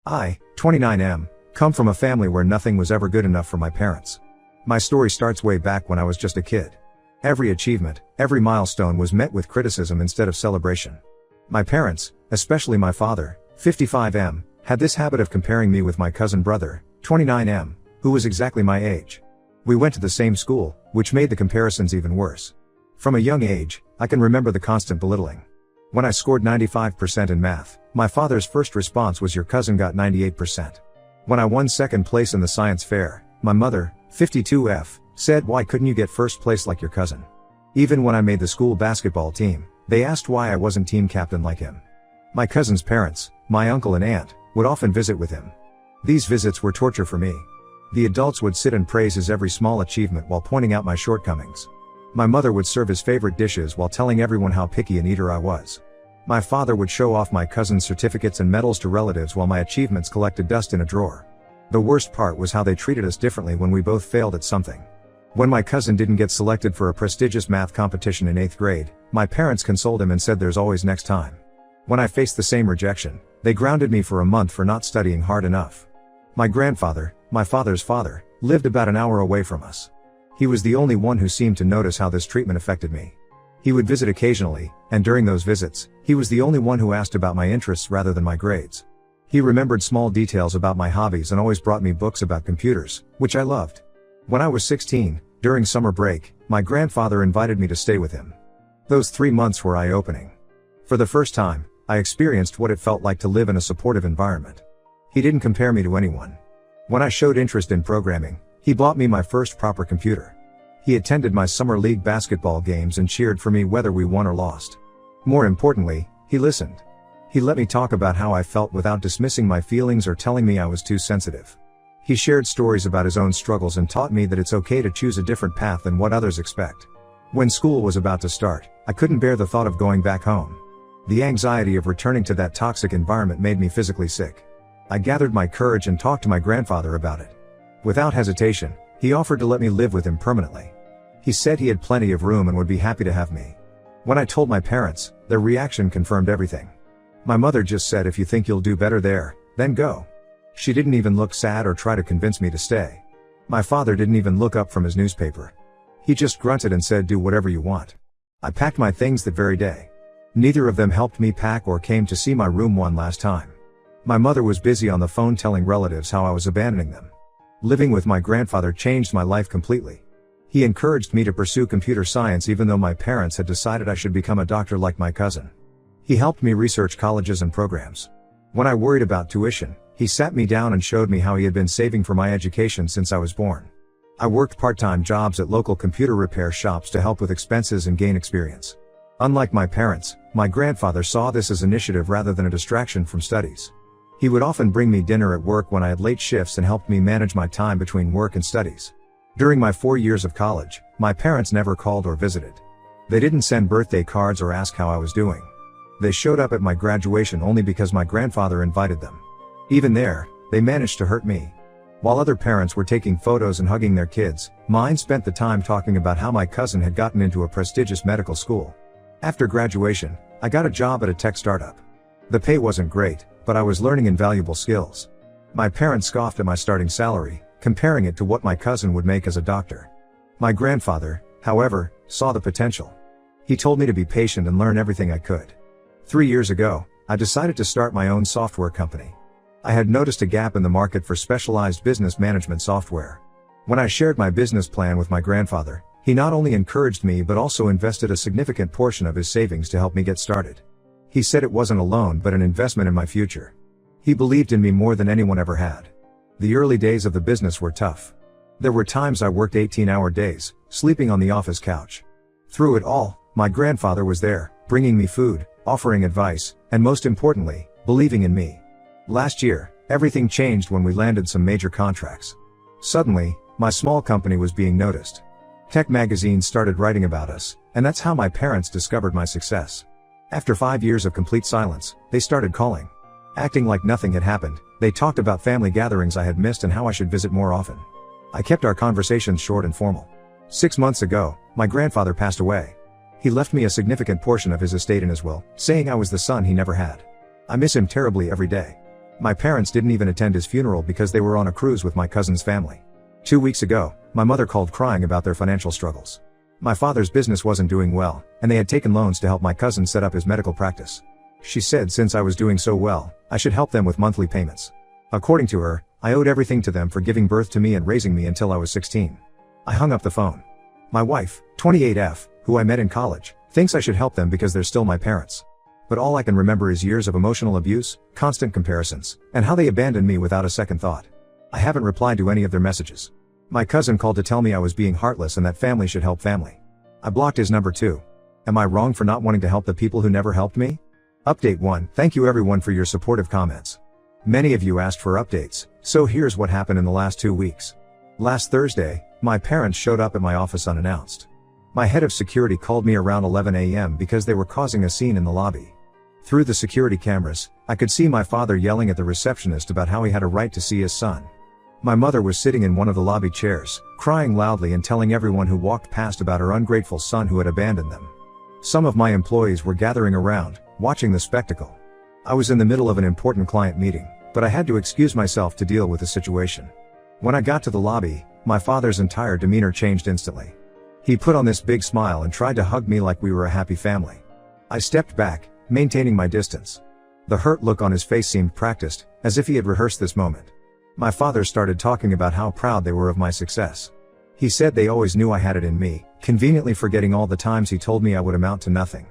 I, 29M, come from a family where nothing was ever good enough for my parents. My story starts way back when I was just a kid. Every achievement, every milestone was met with criticism instead of celebration. My parents, especially my father, 55M, had this habit of comparing me with my cousin brother, 29M, who was exactly my age. We went to the same school, which made the comparisons even worse. From a young age, I can remember the constant belittling. When I scored 95% in math, my father's first response was, "Your cousin got 98%. When I won second place in the science fair, my mother, 52F, said, "Why couldn't you get first place like your cousin?" Even when I made the school basketball team, they asked why I wasn't team captain like him. My cousin's parents, my uncle and aunt, would often visit with him. These visits were torture for me. The adults would sit and praise his every small achievement while pointing out my shortcomings. My mother would serve his favorite dishes while telling everyone how picky an eater I was. My father would show off my cousin's certificates and medals to relatives while my achievements collected dust in a drawer. The worst part was how they treated us differently when we both failed at something. When my cousin didn't get selected for a prestigious math competition in 8th grade, my parents consoled him and said there's always next time. When I faced the same rejection, they grounded me for a month for not studying hard enough. My grandfather, my father's father, lived about an hour away from us. He was the only one who seemed to notice how this treatment affected me. He would visit occasionally, and during those visits, he was the only one who asked about my interests rather than my grades. He remembered small details about my hobbies and always brought me books about computers, which I loved. When I was 16, during summer break, my grandfather invited me to stay with him. Those 3 months were eye-opening. For the first time, I experienced what it felt like to live in a supportive environment. He didn't compare me to anyone. When I showed interest in programming, he bought me my first proper computer. He attended my summer league basketball games and cheered for me whether we won or lost. More importantly, he listened. He let me talk about how I felt without dismissing my feelings or telling me I was too sensitive. He shared stories about his own struggles and taught me that it's okay to choose a different path than what others expect. When school was about to start, I couldn't bear the thought of going back home. The anxiety of returning to that toxic environment made me physically sick. I gathered my courage and talked to my grandfather about it. Without hesitation, he offered to let me live with him permanently. He said he had plenty of room and would be happy to have me. When I told my parents, their reaction confirmed everything. My mother just said, "If you think you'll do better there, then go." She didn't even look sad or try to convince me to stay. My father didn't even look up from his newspaper. He just grunted and said, "Do whatever you want." I packed my things that very day. Neither of them helped me pack or came to see my room one last time. My mother was busy on the phone telling relatives how I was abandoning them. Living with my grandfather changed my life completely. He encouraged me to pursue computer science even though my parents had decided I should become a doctor like my cousin. He helped me research colleges and programs. When I worried about tuition, he sat me down and showed me how he had been saving for my education since I was born. I worked part-time jobs at local computer repair shops to help with expenses and gain experience. Unlike my parents, my grandfather saw this as initiative rather than a distraction from studies. He would often bring me dinner at work when I had late shifts and helped me manage my time between work and studies. During my 4 years of college, my parents never called or visited. They didn't send birthday cards or ask how I was doing. They showed up at my graduation only because my grandfather invited them. Even there, they managed to hurt me. While other parents were taking photos and hugging their kids, mine spent the time talking about how my cousin had gotten into a prestigious medical school. After graduation, I got a job at a tech startup. The pay wasn't great, but I was learning invaluable skills. My parents scoffed at my starting salary, comparing it to what my cousin would make as a doctor. My grandfather, however, saw the potential. He told me to be patient and learn everything I could. 3 years ago, I decided to start my own software company. I had noticed a gap in the market for specialized business management software. When I shared my business plan with my grandfather, he not only encouraged me but also invested a significant portion of his savings to help me get started. He said it wasn't a loan but an investment in my future. He believed in me more than anyone ever had. The early days of the business were tough. There were times I worked 18-hour days, sleeping on the office couch. Through it all, my grandfather was there, bringing me food, offering advice, and most importantly, believing in me. Last year, everything changed when we landed some major contracts. Suddenly, my small company was being noticed. Tech magazines started writing about us, and that's how my parents discovered my success. After 5 years of complete silence, they started calling. Acting like nothing had happened, they talked about family gatherings I had missed and how I should visit more often. I kept our conversations short and formal. 6 months ago, my grandfather passed away. He left me a significant portion of his estate in his will, saying I was the son he never had. I miss him terribly every day. My parents didn't even attend his funeral because they were on a cruise with my cousin's family. 2 weeks ago, my mother called crying about their financial struggles. My father's business wasn't doing well, and they had taken loans to help my cousin set up his medical practice. She said since I was doing so well, I should help them with monthly payments. According to her, I owed everything to them for giving birth to me and raising me until I was 16. I hung up the phone. My wife, 28F, who I met in college, thinks I should help them because they're still my parents. But all I can remember is years of emotional abuse, constant comparisons, and how they abandoned me without a second thought. I haven't replied to any of their messages. My cousin called to tell me I was being heartless and that family should help family. I blocked his number too. Am I wrong for not wanting to help the people who never helped me? Update 1. Thank you everyone for your supportive comments. Many of you asked for updates, so here's what happened in the last 2 weeks. Last Thursday, my parents showed up at my office unannounced. My head of security called me around 11 a.m. because they were causing a scene in the lobby. Through the security cameras, I could see my father yelling at the receptionist about how he had a right to see his son. My mother was sitting in one of the lobby chairs, crying loudly and telling everyone who walked past about her ungrateful son who had abandoned them. Some of my employees were gathering around, watching the spectacle. I was in the middle of an important client meeting, but I had to excuse myself to deal with the situation. When I got to the lobby, my father's entire demeanor changed instantly. He put on this big smile and tried to hug me like we were a happy family. I stepped back, maintaining my distance. The hurt look on his face seemed practiced, as if he had rehearsed this moment. My father started talking about how proud they were of my success. He said they always knew I had it in me, conveniently forgetting all the times he told me I would amount to nothing.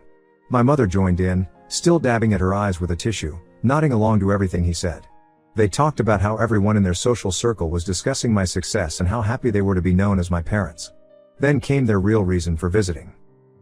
My mother joined in, still dabbing at her eyes with a tissue, nodding along to everything he said. They talked about how everyone in their social circle was discussing my success and how happy they were to be known as my parents. Then came their real reason for visiting.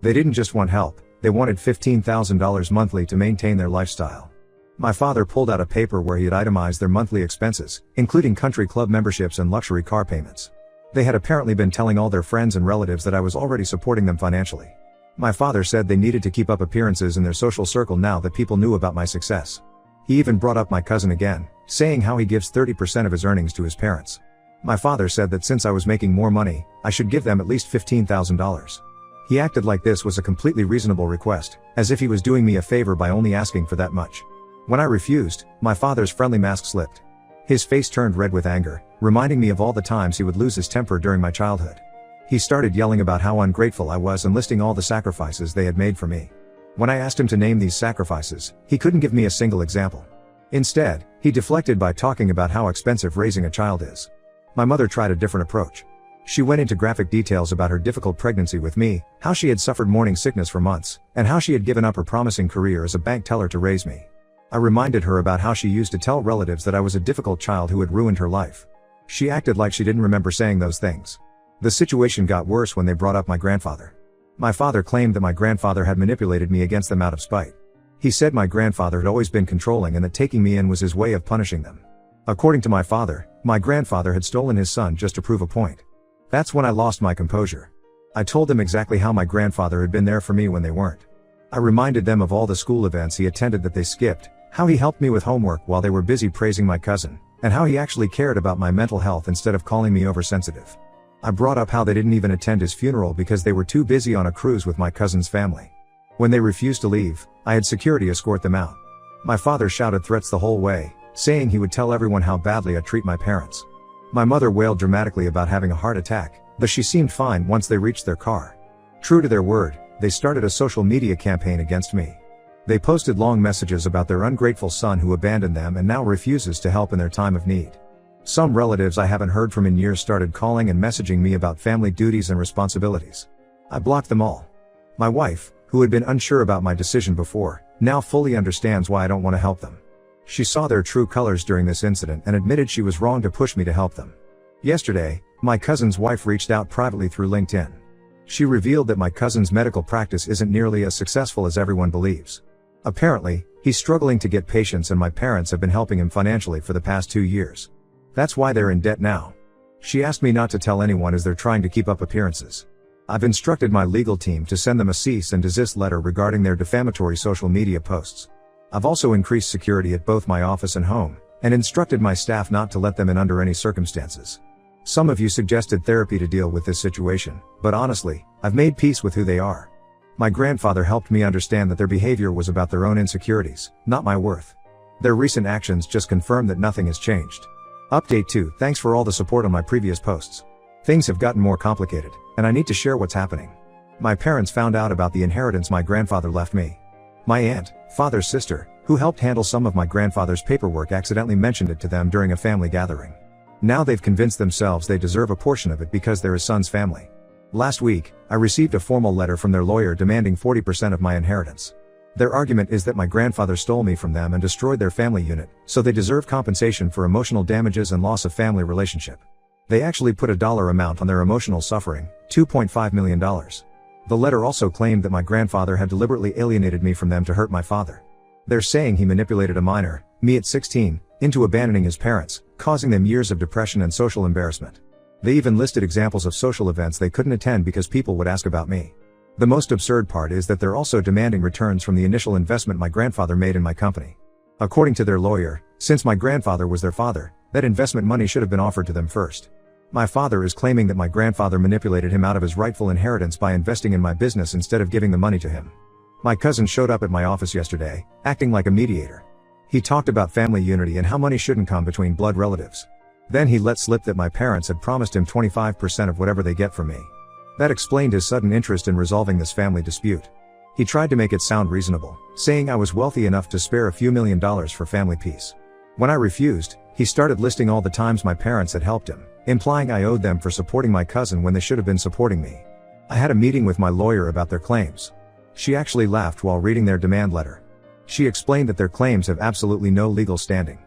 They didn't just want help, they wanted $15,000 monthly to maintain their lifestyle. My father pulled out a paper where he had itemized their monthly expenses, including country club memberships and luxury car payments. They had apparently been telling all their friends and relatives that I was already supporting them financially. My father said they needed to keep up appearances in their social circle now that people knew about my success. He even brought up my cousin again, saying how he gives 30% of his earnings to his parents. My father said that since I was making more money, I should give them at least $15,000. He acted like this was a completely reasonable request, as if he was doing me a favor by only asking for that much. When I refused, my father's friendly mask slipped. His face turned red with anger, reminding me of all the times he would lose his temper during my childhood. He started yelling about how ungrateful I was and listing all the sacrifices they had made for me. When I asked him to name these sacrifices, he couldn't give me a single example. Instead, he deflected by talking about how expensive raising a child is. My mother tried a different approach. She went into graphic details about her difficult pregnancy with me, how she had suffered morning sickness for months, and how she had given up her promising career as a bank teller to raise me. I reminded her about how she used to tell relatives that I was a difficult child who had ruined her life. She acted like she didn't remember saying those things. The situation got worse when they brought up my grandfather. My father claimed that my grandfather had manipulated me against them out of spite. He said my grandfather had always been controlling and that taking me in was his way of punishing them. According to my father, my grandfather had stolen his son just to prove a point. That's when I lost my composure. I told them exactly how my grandfather had been there for me when they weren't. I reminded them of all the school events he attended that they skipped, how he helped me with homework while they were busy praising my cousin, and how he actually cared about my mental health instead of calling me oversensitive. I brought up how they didn't even attend his funeral because they were too busy on a cruise with my cousin's family. When they refused to leave, I had security escort them out. My father shouted threats the whole way, saying he would tell everyone how badly I treat my parents. My mother wailed dramatically about having a heart attack, but she seemed fine once they reached their car. True to their word, they started a social media campaign against me. They posted long messages about their ungrateful son who abandoned them and now refuses to help in their time of need. Some relatives I haven't heard from in years started calling and messaging me about family duties and responsibilities. I blocked them all. My wife, who had been unsure about my decision before, now fully understands why I don't want to help them. She saw their true colors during this incident and admitted she was wrong to push me to help them. Yesterday, my cousin's wife reached out privately through LinkedIn. She revealed that my cousin's medical practice isn't nearly as successful as everyone believes. Apparently, he's struggling to get patients and my parents have been helping him financially for the past 2 years. That's why they're in debt now. She asked me not to tell anyone as they're trying to keep up appearances. I've instructed my legal team to send them a cease and desist letter regarding their defamatory social media posts. I've also increased security at both my office and home, and instructed my staff not to let them in under any circumstances. Some of you suggested therapy to deal with this situation, but honestly, I've made peace with who they are. My grandfather helped me understand that their behavior was about their own insecurities, not my worth. Their recent actions just confirm that nothing has changed. Update 2. Thanks for all the support on my previous posts. Things have gotten more complicated, and I need to share what's happening. My parents found out about the inheritance my grandfather left me. My aunt, father's sister, who helped handle some of my grandfather's paperwork, accidentally mentioned it to them during a family gathering. Now they've convinced themselves they deserve a portion of it because they're his son's family. Last week, I received a formal letter from their lawyer demanding 40% of my inheritance. Their argument is that my grandfather stole me from them and destroyed their family unit, so they deserve compensation for emotional damages and loss of family relationship. They actually put a dollar amount on their emotional suffering, $2.5 million. The letter also claimed that my grandfather had deliberately alienated me from them to hurt my father. They're saying he manipulated a minor, me at 16, into abandoning his parents, causing them years of depression and social embarrassment. They even listed examples of social events they couldn't attend because people would ask about me. The most absurd part is that they're also demanding returns from the initial investment my grandfather made in my company. According to their lawyer, since my grandfather was their father, that investment money should have been offered to them first. My father is claiming that my grandfather manipulated him out of his rightful inheritance by investing in my business instead of giving the money to him. My cousin showed up at my office yesterday, acting like a mediator. He talked about family unity and how money shouldn't come between blood relatives. Then he let slip that my parents had promised him 25% of whatever they get from me. That explained his sudden interest in resolving this family dispute. He tried to make it sound reasonable, saying I was wealthy enough to spare a few $1,000,000 for family peace. When I refused, he started listing all the times my parents had helped him, implying I owed them for supporting my cousin when they should have been supporting me. I had a meeting with my lawyer about their claims. She actually laughed while reading their demand letter. She explained that their claims have absolutely no legal standing.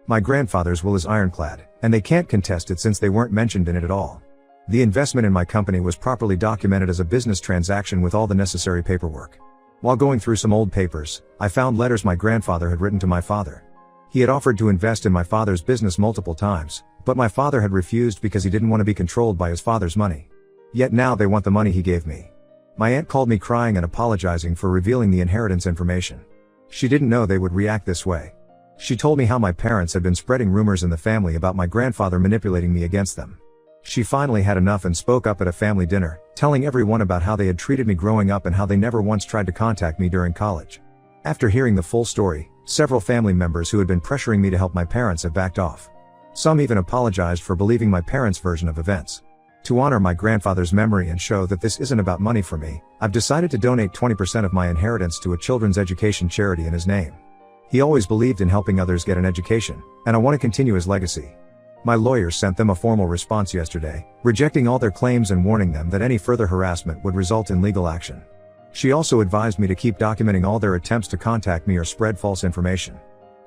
My grandfather's will is ironclad, and they can't contest it since they weren't mentioned in it at all. The investment in my company was properly documented as a business transaction with all the necessary paperwork. While going through some old papers, I found letters my grandfather had written to my father. He had offered to invest in my father's business multiple times, but my father had refused because he didn't want to be controlled by his father's money. Yet now they want the money he gave me. My aunt called me crying and apologizing for revealing the inheritance information. She didn't know they would react this way. She told me how my parents had been spreading rumors in the family about my grandfather manipulating me against them. She finally had enough and spoke up at a family dinner, telling everyone about how they had treated me growing up and how they never once tried to contact me during college. After hearing the full story, several family members who had been pressuring me to help my parents have backed off. Some even apologized for believing my parents' version of events. To honor my grandfather's memory and show that this isn't about money for me, I've decided to donate 20% of my inheritance to a children's education charity in his name. He always believed in helping others get an education, and I want to continue his legacy. My lawyer sent them a formal response yesterday, rejecting all their claims and warning them that any further harassment would result in legal action. She also advised me to keep documenting all their attempts to contact me or spread false information.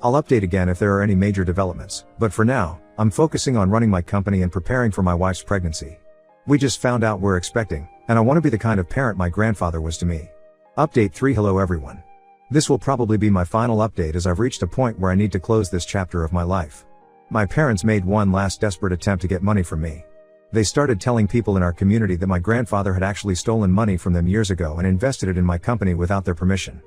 I'll update again if there are any major developments, but for now, I'm focusing on running my company and preparing for my wife's pregnancy. We just found out we're expecting, and I want to be the kind of parent my grandfather was to me. Update 3. Hello everyone. This will probably be my final update as I've reached a point where I need to close this chapter of my life. My parents made one last desperate attempt to get money from me. They started telling people in our community that my grandfather had actually stolen money from them years ago and invested it in my company without their permission.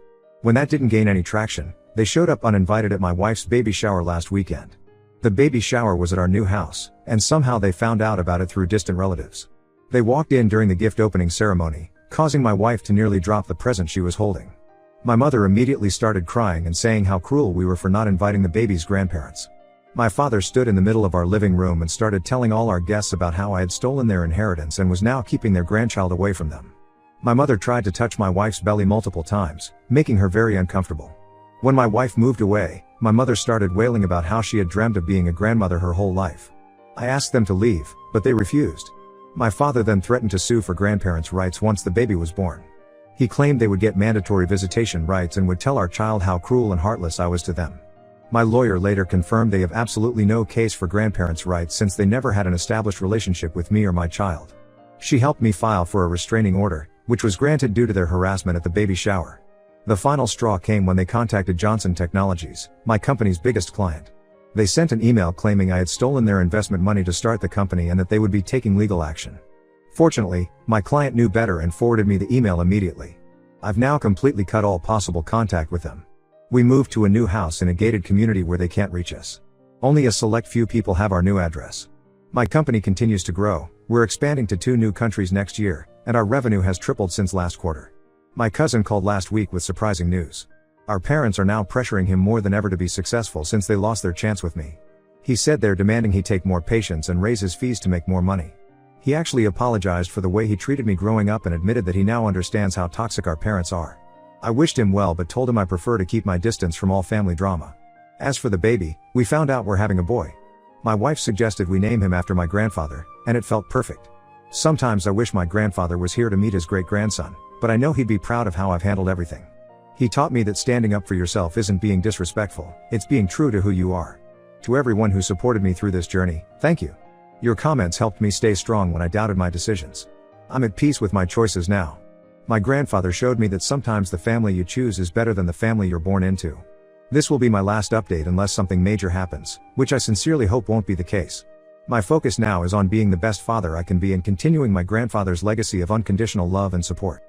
When that didn't gain any traction, they showed up uninvited at my wife's baby shower last weekend. The baby shower was at our new house, and somehow they found out about it through distant relatives. They walked in during the gift opening ceremony, causing my wife to nearly drop the present she was holding. My mother immediately started crying and saying how cruel we were for not inviting the baby's grandparents. My father stood in the middle of our living room and started telling all our guests about how I had stolen their inheritance and was now keeping their grandchild away from them. My mother tried to touch my wife's belly multiple times, making her very uncomfortable. When my wife moved away, my mother started wailing about how she had dreamt of being a grandmother her whole life. I asked them to leave, but they refused. My father then threatened to sue for grandparents' rights once the baby was born. He claimed they would get mandatory visitation rights and would tell our child how cruel and heartless I was to them. My lawyer later confirmed they have absolutely no case for grandparents' rights since they never had an established relationship with me or my child. She helped me file for a restraining order, which was granted due to their harassment at the baby shower. The final straw came when they contacted Johnson Technologies, my company's biggest client. They sent an email claiming I had stolen their investment money to start the company and that they would be taking legal action. Fortunately, my client knew better and forwarded me the email immediately. I've now completely cut all possible contact with them. We moved to a new house in a gated community where they can't reach us. Only a select few people have our new address. My company continues to grow, we're expanding to 2 new countries next year, and our revenue has tripled since last quarter. My cousin called last week with surprising news. Our parents are now pressuring him more than ever to be successful since they lost their chance with me. He said they're demanding he take more patients and raise his fees to make more money. He actually apologized for the way he treated me growing up and admitted that he now understands how toxic our parents are. I wished him well but told him I prefer to keep my distance from all family drama. As for the baby, we found out we're having a boy. My wife suggested we name him after my grandfather, and it felt perfect. Sometimes I wish my grandfather was here to meet his great-grandson, but I know he'd be proud of how I've handled everything. He taught me that standing up for yourself isn't being disrespectful, it's being true to who you are. To everyone who supported me through this journey, thank you. Your comments helped me stay strong when I doubted my decisions. I'm at peace with my choices now. My grandfather showed me that sometimes the family you choose is better than the family you're born into. This will be my last update unless something major happens, which I sincerely hope won't be the case. My focus now is on being the best father I can be and continuing my grandfather's legacy of unconditional love and support.